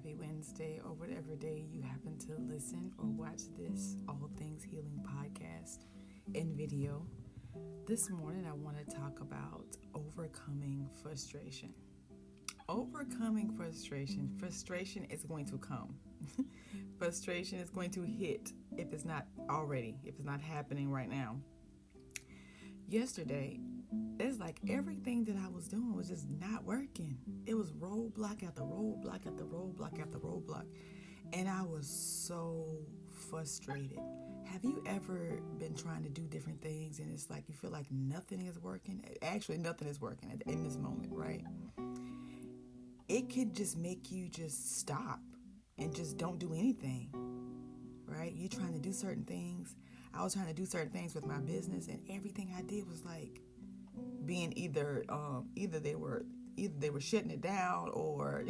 happy Wednesday, or whatever day you happen to listen or watch this All Things Healing podcast and video. This morning, I want to talk about overcoming frustration. Overcoming frustration. Frustration is going to come. Frustration is going to hit if it's not already, if it's not happening right now. Yesterday, it's like everything that I was doing was just not working. It was roadblock after roadblock after roadblock after roadblock. And I was so frustrated. Have you ever been trying to do different things and it's like you feel like nothing is working? Actually, nothing is working in this moment, right? It could just make you just stop and just don't do anything, right? You're trying to do certain things. I was trying to do certain things with my business, and everything I did was like being either they were shutting it down, or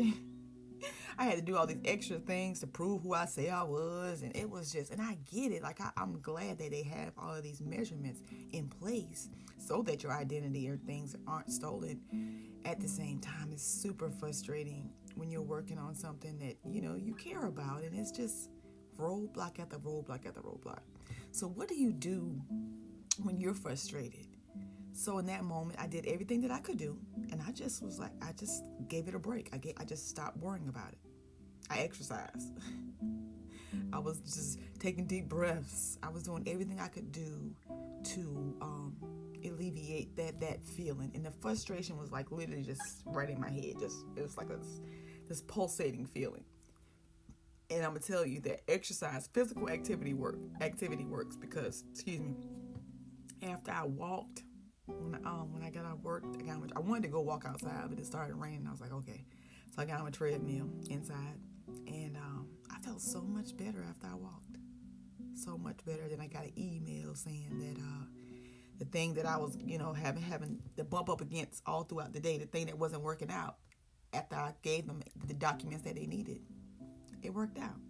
I had to do all these extra things to prove who I say I was, and it was just, and I get it. Like I'm glad that they have all of these measurements in place so that your identity or things aren't stolen. At the same time, it's super frustrating when you're working on something that you care about, and it's just roadblock after roadblock after roadblock. So what do you do when you're frustrated? So in that moment, I did everything that I could do, and I just was like, I just gave it a break. I just stopped worrying about it. I exercised. I was just taking deep breaths. I was doing everything I could do to alleviate that feeling. And the frustration was like literally just right in my head. It was like this pulsating feeling. And I'm gonna tell you that exercise, physical activity works because, after I walked, when I got out of work, I wanted to go walk outside, but it started raining. I was like, okay. So I got on a treadmill inside, and I felt so much better after I walked. So much better. Then I got an email saying that the thing that I was, having the bump up against all throughout the day, the thing that wasn't working out, after I gave them the documents that they needed, it worked out.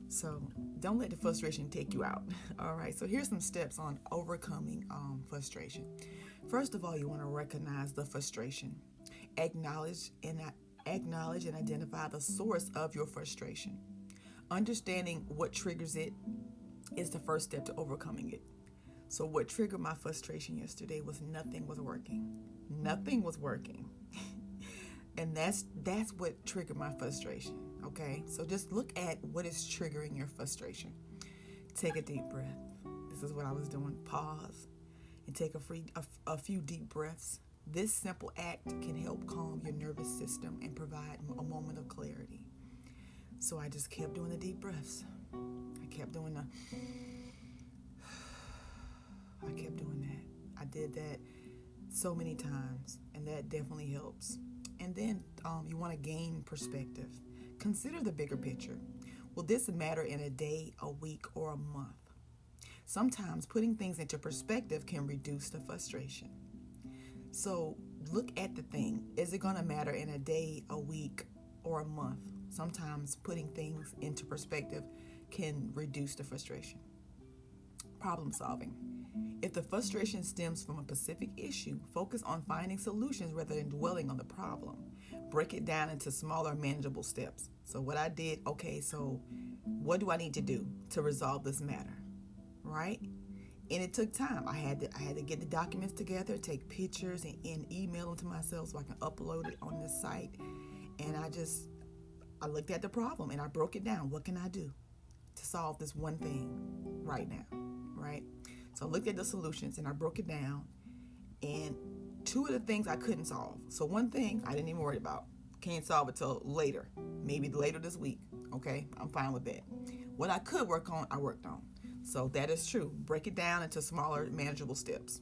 So don't let the frustration take you out. All right. So here's some steps on overcoming frustration. First of all, you want to recognize the frustration. Acknowledge and identify the source of your frustration. Understanding what triggers it is the first step to overcoming it. So what triggered my frustration yesterday was nothing was working. Nothing was working. And that's what triggered my frustration. Okay, so just look at what is triggering your frustration. Take a deep breath. This is what I was doing. Pause and take a few deep breaths. This simple act can help calm your nervous system and provide a moment of clarity. So I just kept doing the deep breaths. I kept doing that. I did that so many times, and that definitely helps. And then you want to gain perspective. Consider the bigger picture. Will this matter in a day, a week, or a month? Sometimes putting things into perspective can reduce the frustration. So look at the thing. Is it going to matter in a day, a week, or a month? Sometimes putting things into perspective can reduce the frustration. Problem solving. If the frustration stems from a specific issue, focus on finding solutions rather than dwelling on the problem. Break it down into smaller, manageable steps. So what I did, okay, so what do I need to do to resolve this matter, right? And it took time. I had to get the documents together, take pictures, and email them to myself so I can upload it on this site. And I looked at the problem and I broke it down. What can I do to solve this one thing right now, right? So I looked at the solutions and I broke it down, and two of the things I couldn't solve. So one thing I didn't even worry about. Can't solve it till later, maybe later this week. Okay, I'm fine with that. What I could work on, I worked on. So that is true. Break it down into smaller, manageable steps.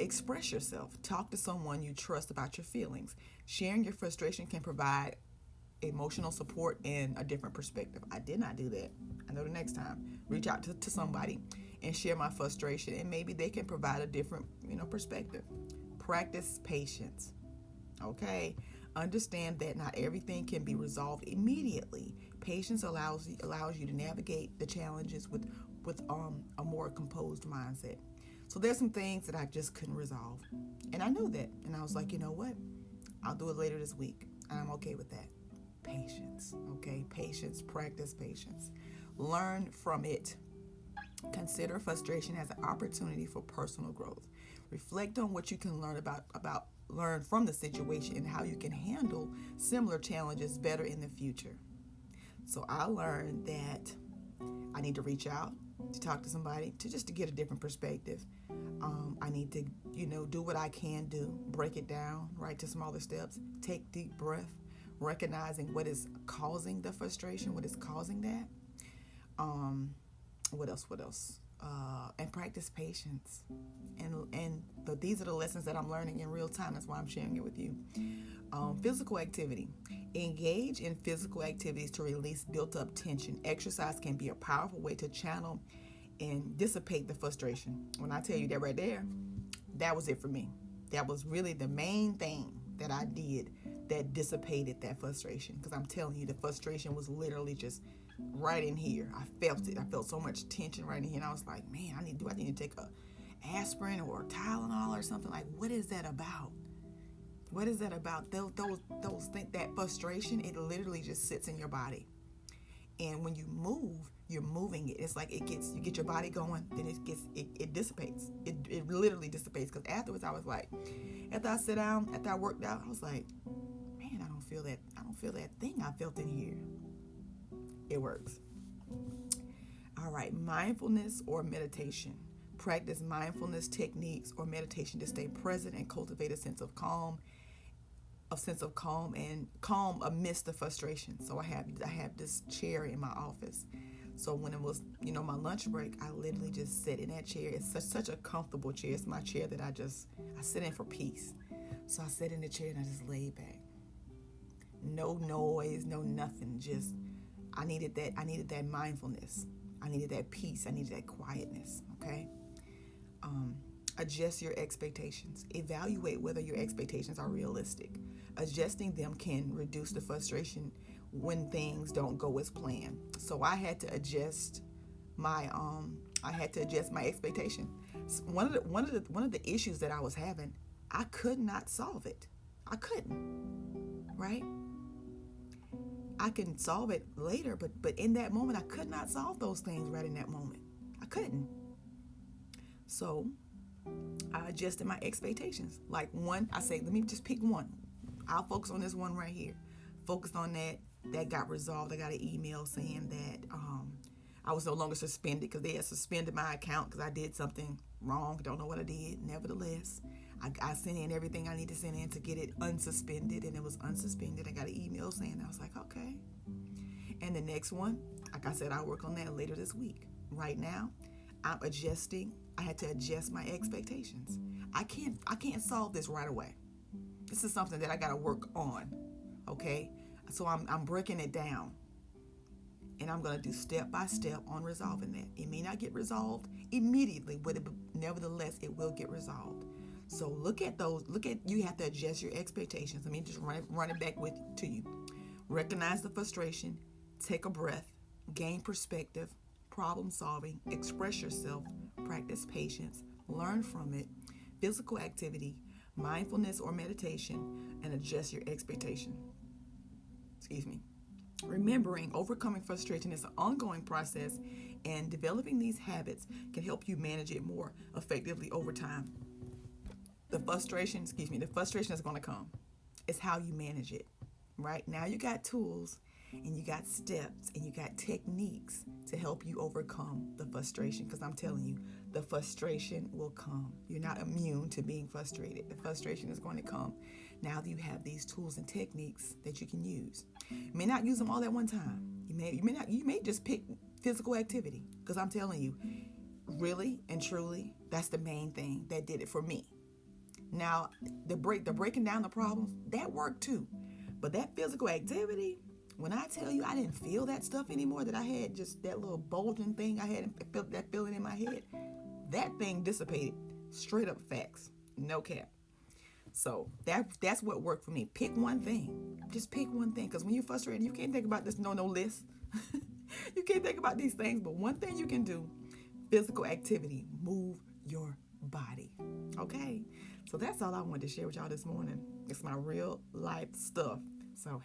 Express yourself. Talk to someone you trust about your feelings. Sharing your frustration can provide emotional support and a different perspective. I did not do that. I know the next time. Reach out to somebody and share my frustration, and maybe they can provide a different, perspective. Practice patience. Okay? Understand that not everything can be resolved immediately. Patience allows you to navigate the challenges with a more composed mindset. So there's some things that I just couldn't resolve, and I knew that, and I was like, you know what? I'll do it later this week, and I'm okay with that. patience. Okay, patience, practice patience. Learn from it. Consider frustration as an opportunity for personal growth. Reflect on what you can learn from the situation and how you can handle similar challenges better in the future. So I learned that I need to reach out to talk to somebody to get a different perspective. I need to, do what I can do, break it down, right, to smaller steps, take deep breath, recognizing what is causing the frustration, what is causing that. What else? And practice patience. But these are the lessons that I'm learning in real time. That's why I'm sharing it with you. Physical activity. Engage in physical activities to release built-up tension. Exercise can be a powerful way to channel and dissipate the frustration. When I tell you that right there, that was it for me. That was really the main thing that I did that dissipated that frustration. Because I'm telling you, the frustration was literally just right in here. I felt it. I felt so much tension right in here. And I was like, man, I need to take a aspirin or Tylenol or something. Like, what is that about? What is that about? Those things, that frustration, it literally just sits in your body. And when you move, you're moving it. It's like you get your body going, then it dissipates. It literally dissipates. Because afterwards, I was like, after I sit down, after I worked out, I was like, man, I don't feel that thing I felt in here. It works. All right, mindfulness or meditation. Practice mindfulness techniques or meditation to stay present and cultivate a sense of calm and calm amidst the frustration. So I have this chair in my office. So when it was, my lunch break, I literally just sit in that chair. It's such a comfortable chair. It's my chair that I sit in for peace. So I sit in the chair and I just lay back. No noise, no nothing. Just I needed that mindfulness. I needed that peace. I needed that quietness. Okay. Adjust your expectations. Evaluate whether your expectations are realistic. Adjusting them can reduce the frustration when things don't go as planned. So I had to adjust my expectation. One of the issues that I was having, I could not solve it. I couldn't. Right? I can solve it later, but in that moment, I could not solve those things right in that moment. I couldn't. So I adjusted my expectations. Like one, I say, let me just pick one. I'll focus on this one right here. Focused on that. That got resolved. I got an email saying that I was no longer suspended because they had suspended my account because I did something wrong. Don't know what I did. Nevertheless, I sent in everything I need to send in to get it unsuspended, and it was unsuspended. I got an email saying that. I was like, okay. And the next one, like I said, I'll work on that later this week. Right now, I'm adjusting. I had to adjust my expectations. I can't solve this right away. This is something that I got to work on. Okay? So I'm breaking it down. And I'm going to do step by step on resolving that. It may not get resolved immediately, but nevertheless, it will get resolved. So you have to adjust your expectations. Let me just run it back to you. Recognize the frustration, take a breath, gain perspective, problem solving, express yourself, practice patience, learn from it, physical activity, mindfulness or meditation, and adjust your expectation. Remembering overcoming frustration is an ongoing process, and developing these habits can help you manage it more effectively over time. The frustration is going to come. It's how you manage it. Right now you got tools and you got steps and you got techniques to help you overcome the frustration, because I'm telling you, the frustration will come. You're not immune to being frustrated. The frustration is going to come. Now that you have these tools and techniques that you can use. You may not use them all at one time. You may just pick physical activity, because I'm telling you, really and truly, that's the main thing that did it for me. Now, the breaking down the problems, that worked too. But that physical activity, when I tell you I didn't feel that stuff anymore, that I had just that little bulging thing I had, that feeling in my head, that thing dissipated. Straight up facts. No cap. So that's what worked for me. Pick one thing. Just pick one thing. Because when you're frustrated, you can't think about this no list. You can't think about these things. But one thing you can do, physical activity. Move your body. Okay? So that's all I wanted to share with y'all this morning. It's my real life stuff. So